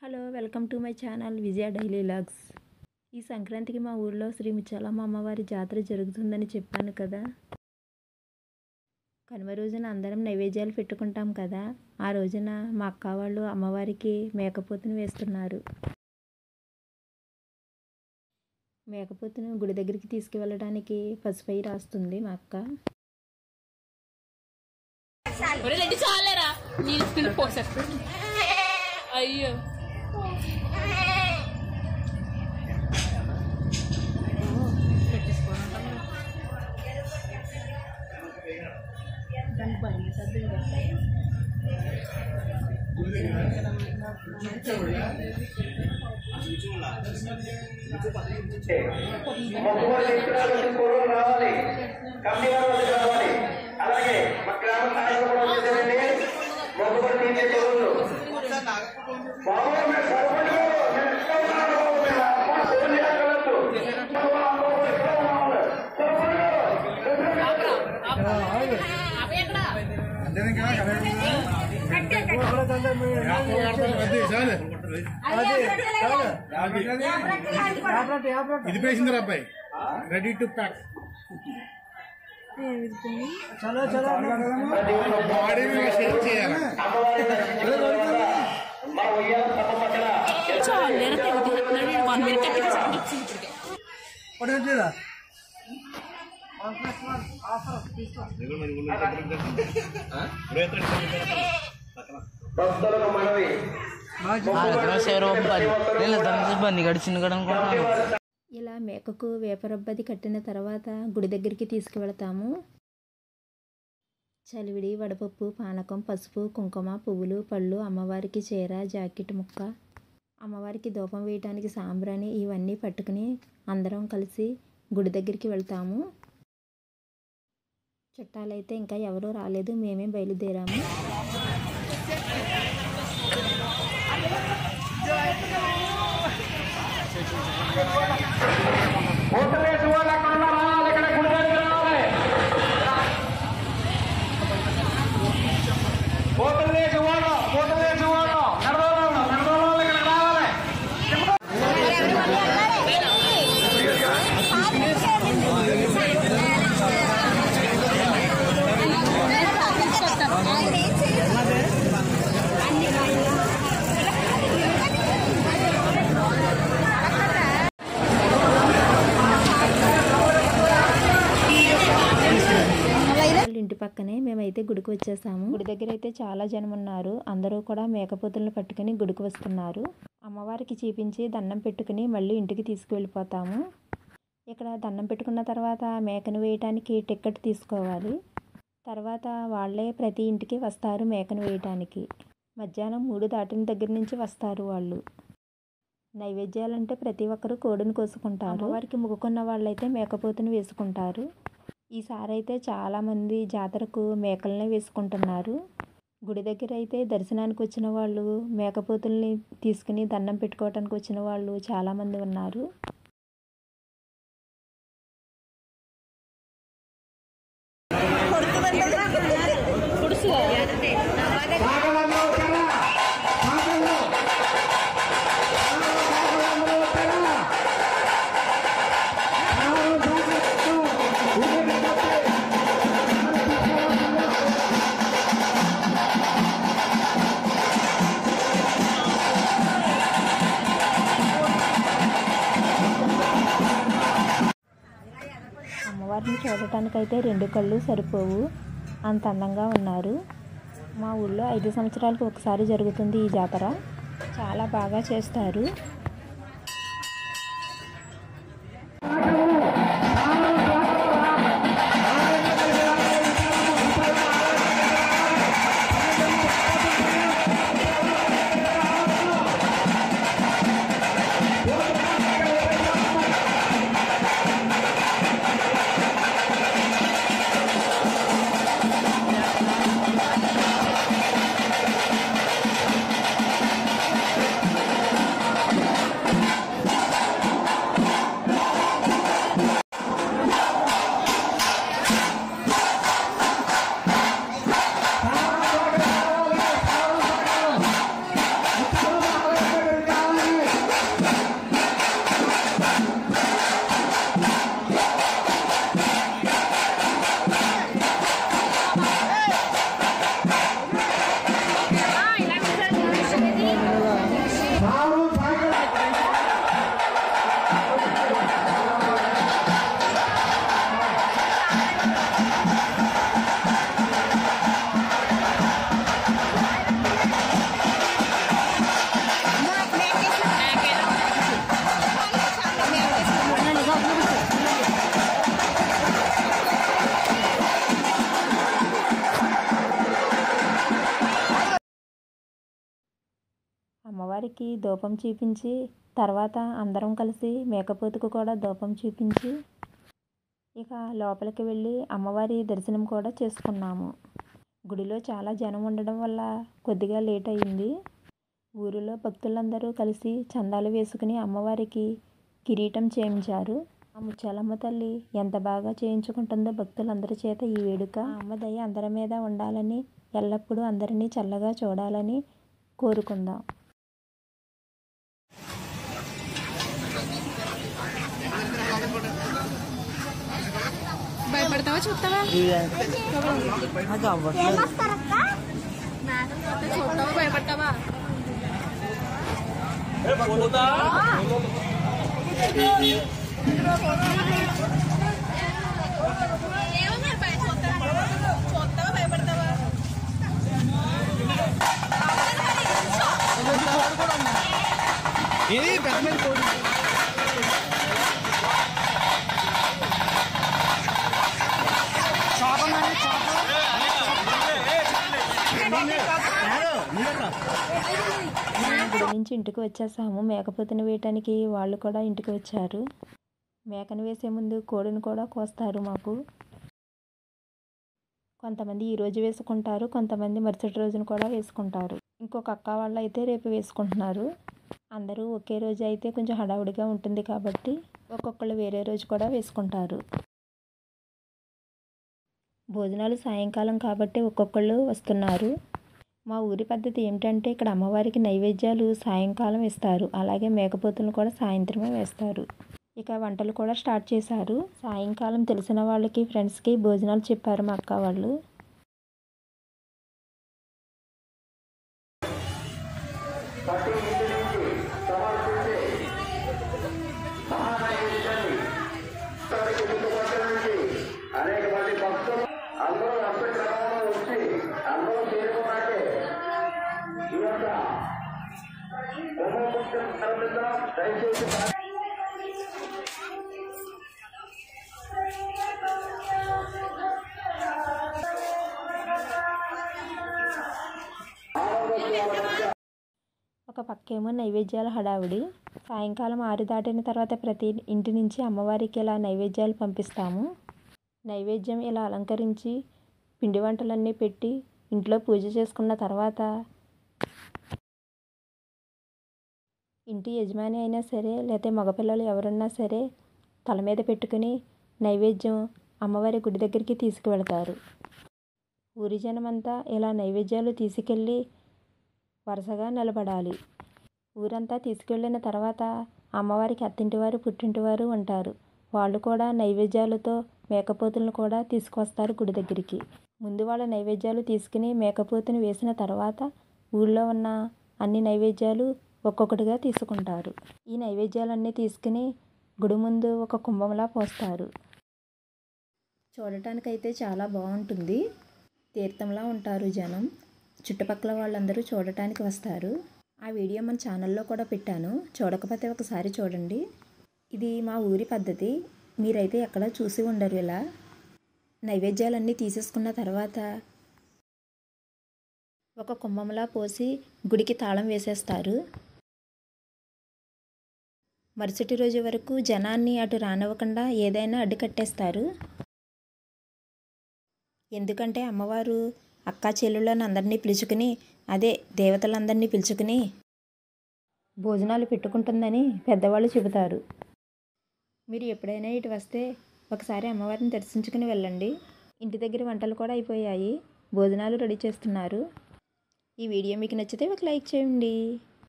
Hello welcome to my channel Vijaya daily vlogs. ఈ సంక్రాంతికి మా ఊర్లో శ్రీ ముత్యాలమ్మ అమ్మవారి జాతర జరుగుతుందని చెప్పాను కదా. కనుమ రోజున అందరం నైవేద్యాలు పెట్టుకుంటాం కదా. ఆ రోజున మా అక్క వాళ్ళు అమ్మవారికి మేకపోతును వేస్తున్నారు. మేకపోతును గుడి దగ్గరికి తీసుకువెళ్ళడానికి పసుపై రాస్తుంది మా అక్క. అయ్యో అలాగే మా గ్రామ నాయకులు కూడా వచ్చేదండి. మొక్కుబడి తీర్చే రోజులు ఇది పేసిందిరా అబ్బాయి, రెడీ టు ప్యాక్. బాడీ మీద షేర్ చేయాలి. భక్తులకు మనవి ఇలా మేకకు వేపరబ్బది కట్టిన తర్వాత గుడి దగ్గరికి తీసుకువెళతాము. చలివిడి, వడపప్పు, పానకం, పసుపు, కుంకుమ, పువ్వులు, పళ్ళు, అమ్మవారికి చీర, జాకెట్ ముక్క, అమ్మవారికి ధూపం వేయడానికి సాంబ్రాణి, ఇవన్నీ పట్టుకుని అందరం కలిసి గుడి దగ్గరికి వెళ్తాము. చుట్టాలైతే ఇంకా ఎవరూ రాలేదు, మేమే బయలుదేరాము. ఇంటి పక్కనే మేమైతే గుడికి వచ్చేసాము. గుడి దగ్గర అయితే చాలా జనం ఉన్నారు. అందరూ కూడా మేకపోతులను పట్టుకుని గుడికి వస్తున్నారు. అమ్మవారికి చూపించి దండం పెట్టుకుని మళ్ళీ ఇంటికి తీసుకువెళ్ళిపోతాము. ఇక్కడ దండం పెట్టుకున్న తర్వాత మేకను వేయటానికి టికెట్ తీసుకోవాలి. తర్వాత వాళ్ళే ప్రతి ఇంటికి వస్తారు మేకను వేయటానికి. మధ్యాహ్నం 3 దాటిన దగ్గర నుంచి వస్తారు వాళ్ళు. నైవేద్యాలంటే ప్రతి ఒక్కరు కోడిని కోసుకుంటారు. అమ్మవారికి మొక్కుకున్న వాళ్ళైతే మేకపోతును వేసుకుంటారు. ఈసారి అయితే చాలామంది జాతరకు మేకలనే వేసుకుంటున్నారు. గుడి దగ్గర అయితే దర్శనానికి వచ్చిన వాళ్ళు, మేకపోతుల్ని తీసుకుని దండం పెట్టుకోవటానికి వచ్చిన వాళ్ళు చాలామంది ఉన్నారు. అమ్మవారిని చూడటానికైతే 2 కళ్ళు సరిపోవు, అంత అందంగా ఉన్నారు. మా ఊళ్ళో 5 సంవత్సరాలకు ఒకసారి జరుగుతుంది ఈ జాతర. చాలా బాగా చేస్తారు. అమ్మవారికి ధూపం చూపించి తర్వాత అందరం కలిసి మేకపోతుకు కూడా ధూపం చూపించి ఇక లోపలికి వెళ్ళి అమ్మవారి దర్శనం కూడా చేసుకున్నాము. గుడిలో చాలా జనం ఉండడం వల్ల కొద్దిగా లేట్ అయింది. ఊరిలో భక్తులందరూ కలిసి చందాలు వేసుకుని అమ్మవారికి కిరీటం చేయించారు. ఆ ముత్యాలమ్మ తల్లి ఎంత బాగా చేయించుకుంటుందో భక్తులందరి చేత ఈ వేడుక. ఆ అమ్మ దయ అందరి మీద ఉండాలని, ఎల్లప్పుడూ అందరినీ చల్లగా చూడాలని కోరుకుందాం. భయపడతావా చూస్తావా చూస్తావా భయపడతావా చూస్తావా భయపడతావా గుడి నుంచి ఇంటికి వచ్చేసాము. మేకపోతుని వేయటానికి వాళ్ళు కూడా ఇంటికి వచ్చారు. మేకను వేసే ముందు కోడిని కూడా కోస్తారు మాకు. కొంతమంది ఈరోజు వేసుకుంటారు, కొంతమంది మరుసటి రోజున కూడా వేసుకుంటారు. ఇంకొక అక్క వాళ్ళు అయితే రేపు వేసుకుంటున్నారు. అందరూ ఒకే రోజు అయితే కొంచెం హడావుడిగా ఉంటుంది కాబట్టి ఒక్కొక్కళ్ళు వేరే రోజు కూడా వేసుకుంటారు. భోజనాలు సాయంకాలం కాబట్టి ఒక్కొక్కళ్ళు వస్తున్నారు. మా ఊరి పద్ధతి ఏమిటంటే ఇక్కడ అమ్మవారికి నైవేద్యాలు సాయంకాలం ఇస్తారు. అలాగే మేకపోతులను కూడా సాయంత్రమే వేస్తారు. ఇక వంటలు కూడా స్టార్ట్ చేశారు. సాయంకాలం తెలిసిన వాళ్ళకి, ఫ్రెండ్స్కి భోజనాలు చెప్పారు మా అక్క వాళ్ళు. అనేక మంది భక్తులు అందరూ వరుస క్రమంలో వచ్చి అందరూ చేరుకున్నాకే ఈ యొక్క కుంభపుష్కరం ప్రారంభిద్దాం. దయచేసి ఒక పక్కేమో నైవేద్యాల హడావుడి. సాయంకాలం 6 దాటిన తర్వాత ప్రతి ఇంటి నుంచి అమ్మవారికి ఇలా నైవేద్యాలు పంపిస్తాము. నైవేద్యం ఇలా అలంకరించి పిండి వంటలన్నీ పెట్టి ఇంట్లో పూజ చేసుకున్న తర్వాత ఇంటి యజమాని అయినా సరే లేకపోతే మగపిల్లలు ఎవరున్నా సరే తల మీద పెట్టుకుని నైవేద్యం అమ్మవారి గుడి దగ్గరికి తీసుకువెళతారు. ఊరి జనమంతా ఇలా నైవేద్యాలు తీసుకెళ్ళి వరుసగా నిలబడాలి. ఊరంతా తీసుకెళ్ళిన తర్వాత అమ్మవారికి అత్తింటివారు, పుట్టింటివారు ఉంటారు. వాళ్ళు కూడా నైవేద్యాలతో మేకపోతులను కూడా తీసుకొస్తారు గుడి దగ్గరికి. ముందు వాళ్ళ నైవేద్యాలు తీసుకుని మేకపోతుని వేసిన తర్వాత ఊళ్ళో ఉన్న అన్ని నైవేద్యాలు ఒక్కొక్కటిగా తీసుకుంటారు. ఈ నైవేద్యాలన్నీ తీసుకుని గుడి ముందు ఒక కుంభంలా పోస్తారు. చూడటానికైతే చాలా బాగుంటుంది. తీర్థంలా ఉంటారు జనం. చుట్టుపక్కల వాళ్ళందరూ చూడటానికి వస్తారు. ఆ వీడియో మన ఛానల్లో కూడా పెట్టాను. చూడకపోతే ఒకసారి చూడండి. ఇది మా ఊరి పద్ధతి. మీరైతే ఎక్కడా చూసి ఉండరు. ఇలా నైవేద్యాలన్నీ తీసేసుకున్న తర్వాత ఒక కుంభంలా పోసి గుడికి తాళం వేసేస్తారు. మరుసటి రోజు వరకు జనాన్ని అటు రానివ్వకుండా ఏదైనా అడ్డుకట్టేస్తారు. ఎందుకంటే అమ్మవారు అక్కా చెల్లెళ్ళని అందరినీ పిలుచుకుని, అదే దేవతలందరినీ పిలుచుకుని భోజనాలు పెట్టుకుంటుందని పెద్దవాళ్ళు చెబుతారు. మీరు ఎప్పుడైనా ఇటు వస్తే ఒకసారి అమ్మవారిని దర్శించుకుని వెళ్ళండి. ఇంటి దగ్గర వంటలు కూడా అయిపోయాయి. భోజనాలు రెడీ చేస్తున్నారు. ఈ వీడియో మీకు నచ్చితే ఒక లైక్ చేయండి.